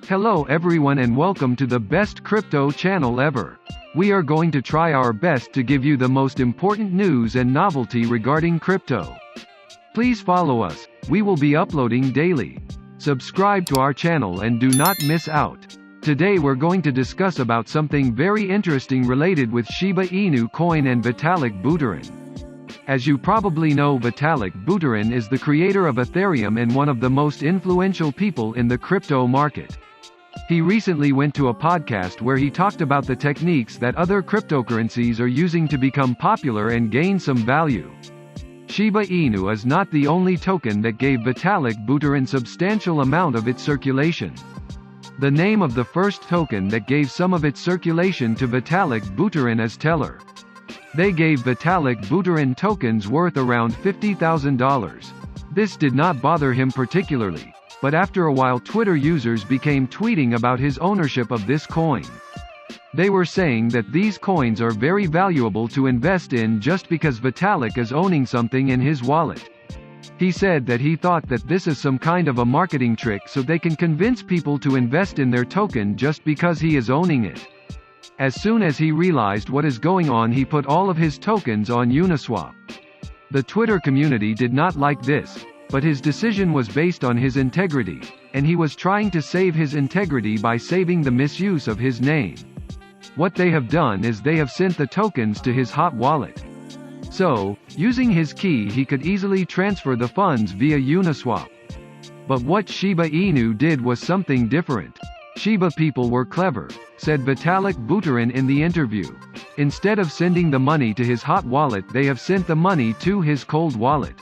Hello everyone and welcome to the best crypto channel ever. We are going to try our best to give you the most important news and novelty regarding crypto. Please follow us, we will be uploading daily. Subscribe to our channel and do not miss out. Today we're going to discuss about something very interesting related with Shiba Inu coin and Vitalik Buterin. As you probably know, Vitalik Buterin is the creator of Ethereum and one of the most influential people in the crypto market. He recently went to a podcast where he talked about the techniques that other cryptocurrencies are using to become popular and gain some value. Shiba Inu is not the only token that gave Vitalik Buterin substantial amount of its circulation. The name of the first token that gave some of its circulation to Vitalik Buterin is Teller. They gave Vitalik Buterin tokens worth around $50,000. This did not bother him particularly, but after a while Twitter users became tweeting about his ownership of this coin. They were saying that these coins are very valuable to invest in just because Vitalik is owning something in his wallet. He said that he thought that this is some kind of a marketing trick so they can convince people to invest in their token just because he is owning it. As soon as he realized what is going on, he put all of his tokens on Uniswap. The Twitter community did not like this, but his decision was based on his integrity, and he was trying to save his integrity by saving the misuse of his name. What they have done is they have sent the tokens to his hot wallet. So, using his key he could easily transfer the funds via Uniswap. But what Shiba Inu did was something different. Shiba people were clever, said Vitalik Buterin in the interview. Instead of sending the money to his hot wallet, they have sent the money to his cold wallet.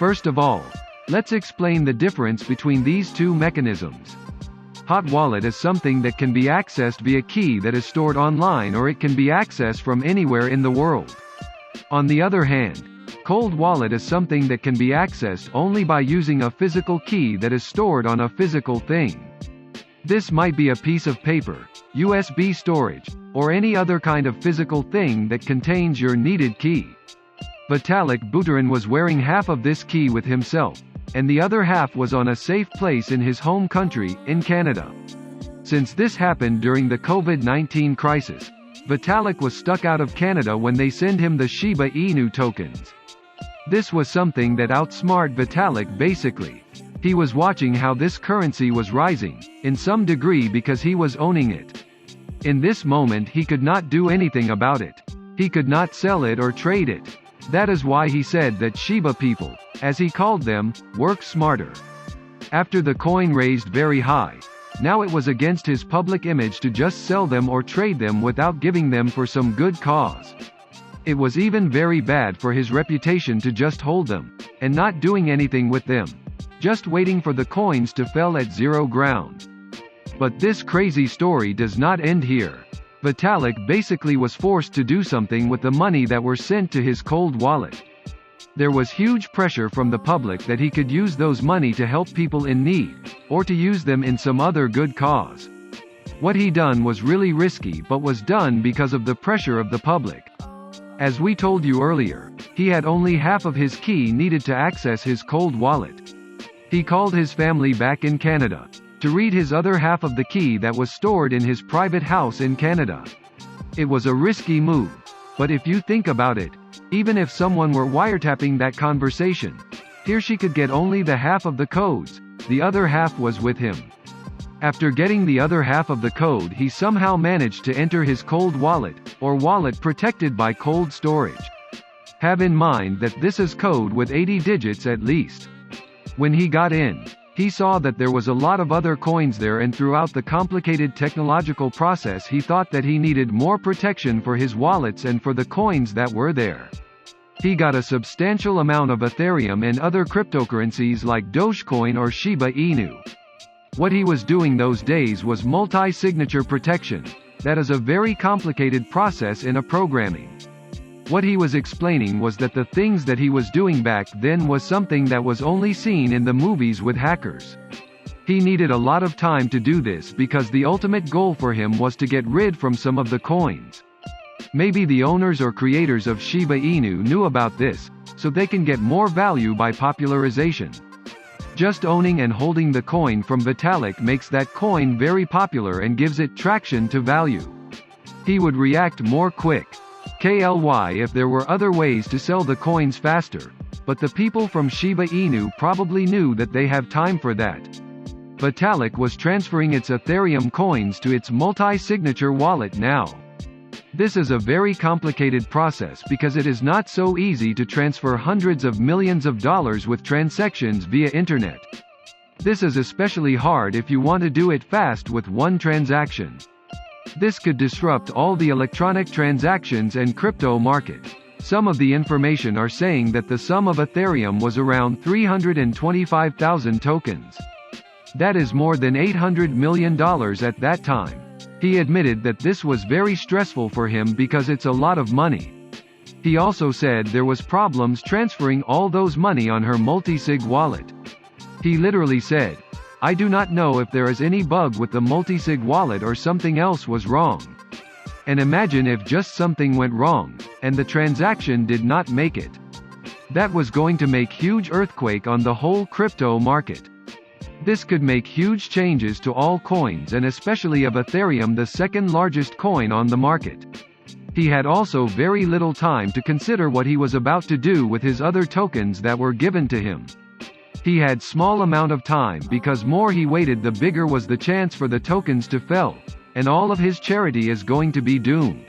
First of all, let's explain the difference between these two mechanisms. Hot wallet is something that can be accessed via key that is stored online, or it can be accessed from anywhere in the world. On the other hand, cold wallet is something that can be accessed only by using a physical key that is stored on a physical thing. This might be a piece of paper, USB storage, or any other kind of physical thing that contains your needed key. Vitalik Buterin was wearing half of this key with himself, and the other half was on a safe place in his home country, in Canada. Since this happened during the COVID-19 crisis, Vitalik was stuck out of Canada when they sent him the Shiba Inu tokens. This was something that outsmarted Vitalik basically. He was watching how this currency was rising, in some degree because he was owning it. In this moment he could not do anything about it. He could not sell it or trade it. That is why he said that Shiba people, as he called them, work smarter. After the coin raised very high, now it was against his public image to just sell them or trade them without giving them for some good cause. It was even very bad for his reputation to just hold them, and not doing anything with them, just waiting for the coins to fall at zero ground. But this crazy story does not end here. Vitalik basically was forced to do something with the money that were sent to his cold wallet. There was huge pressure from the public that he could use those money to help people in need, or to use them in some other good cause. What he done was really risky, but was done because of the pressure of the public. As we told you earlier, he had only half of his key needed to access his cold wallet. He called his family back in Canada to read his other half of the key that was stored in his private house in Canada. It was a risky move, but if you think about it, even if someone were wiretapping that conversation, here she could get only the half of the codes, the other half was with him. After getting the other half of the code, he somehow managed to enter his cold wallet, or wallet protected by cold storage. Have in mind that this is code with 80 digits at least. When he got in, he saw that there was a lot of other coins there, and throughout the complicated technological process he thought that he needed more protection for his wallets and for the coins that were there. He got a substantial amount of Ethereum and other cryptocurrencies like Dogecoin or Shiba Inu. What he was doing those days was multi-signature protection. That is a very complicated process in a programming. What he was explaining was that the things that he was doing back then was something that was only seen in the movies with hackers. He needed a lot of time to do this because the ultimate goal for him was to get rid from some of the coins. Maybe the owners or creators of Shiba Inu knew about this, so they can get more value by popularization. Just owning and holding the coin from Vitalik makes that coin very popular and gives it traction to value. He would react more quick. KLY if there were other ways to sell the coins faster, but the people from Shiba Inu probably knew that they have time for that. Vitalik was transferring its Ethereum coins to its multi-signature wallet now. This is a very complicated process because it is not so easy to transfer hundreds of millions of dollars with transactions via internet. This is especially hard if you want to do it fast with one transaction. This could disrupt all the electronic transactions and crypto market. Some of the information are saying that the sum of Ethereum was around 325,000 tokens. That is more than $800 million at that time. He admitted that this was very stressful for him because it's a lot of money. He also said there was problems transferring all those money on her multisig wallet. He literally said, "I do not know if there is any bug with the multisig wallet or something else was wrong." And imagine if just something went wrong, and the transaction did not make it. That was going to make huge earthquake on the whole crypto market. This could make huge changes to all coins and especially of Ethereum, the second largest coin on the market. He had also very little time to consider what he was about to do with his other tokens that were given to him. He had small amount of time because more he waited the bigger was the chance for the tokens to fail, and all of his charity is going to be doomed.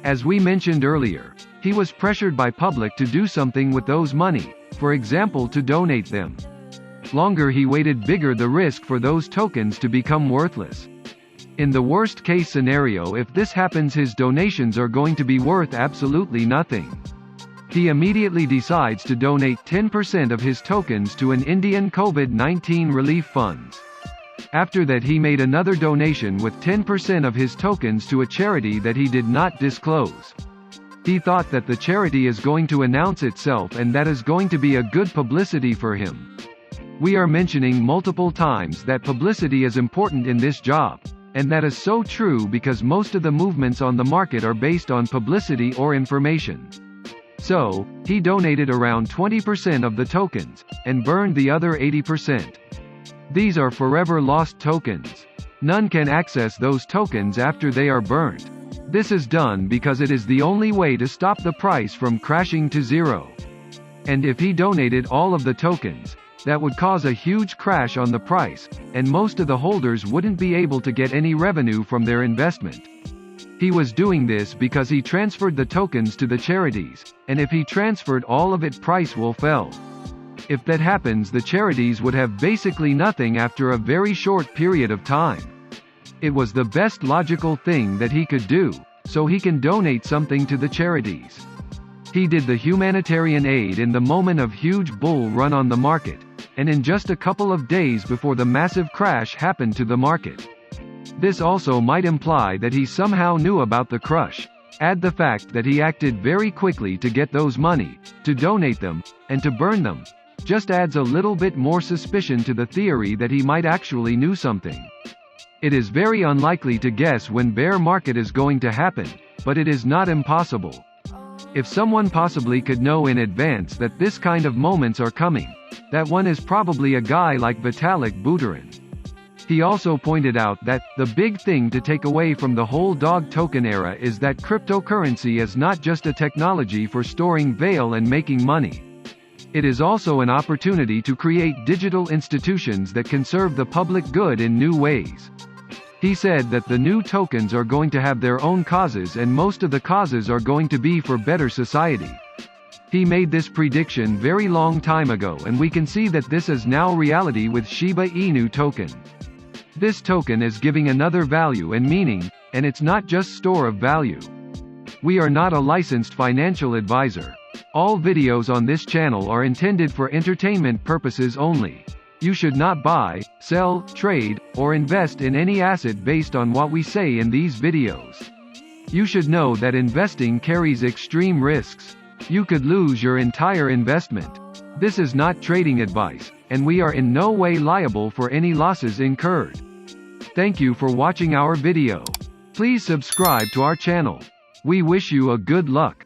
As we mentioned earlier, he was pressured by public to do something with those money, for example to donate them. Longer he waited, bigger the risk for those tokens to become worthless. In the worst case scenario, if this happens, his donations are going to be worth absolutely nothing. He immediately decides to donate 10% of his tokens to an Indian COVID-19 relief funds. After that he made another donation with 10% of his tokens to a charity that he did not disclose. He thought that the charity is going to announce itself and that is going to be a good publicity for him. We are mentioning multiple times that publicity is important in this job, and that is so true because most of the movements on the market are based on publicity or information. So, he donated around 20% of the tokens, and burned the other 80%. These are forever lost tokens. None can access those tokens after they are burned. This is done because it is the only way to stop the price from crashing to zero. And if he donated all of the tokens, that would cause a huge crash on the price, and most of the holders wouldn't be able to get any revenue from their investment. He was doing this because he transferred the tokens to the charities, and if he transferred all of it, price will fall. If that happens, the charities would have basically nothing after a very short period of time. It was the best logical thing that he could do, so he can donate something to the charities. He did the humanitarian aid in the moment of huge bull run on the market, and in just a couple of days before the massive crash happened to the market. This also might imply that he somehow knew about the crush. Add the fact that he acted very quickly to get those money, to donate them, and to burn them. Just adds a little bit more suspicion to the theory that he might actually knew something. It is very unlikely to guess when bear market is going to happen, but it is not impossible. If someone possibly could know in advance that this kind of moments are coming, that one is probably a guy like Vitalik Buterin. He also pointed out that, the big thing to take away from the whole dog token era is that cryptocurrency is not just a technology for storing value and making money. It is also an opportunity to create digital institutions that can serve the public good in new ways. He said that the new tokens are going to have their own causes, and most of the causes are going to be for better society. He made this prediction very long time ago, and we can see that this is now reality with Shiba Inu token. This token is giving another value and meaning, and it's not just store of value. We are not a licensed financial advisor. All videos on this channel are intended for entertainment purposes only. You should not buy, sell, trade, or invest in any asset based on what we say in these videos. You should know that investing carries extreme risks. You could lose your entire investment. This is not trading advice, and we are in no way liable for any losses incurred. Thank you for watching our video. Please subscribe to our channel. We wish you a good luck.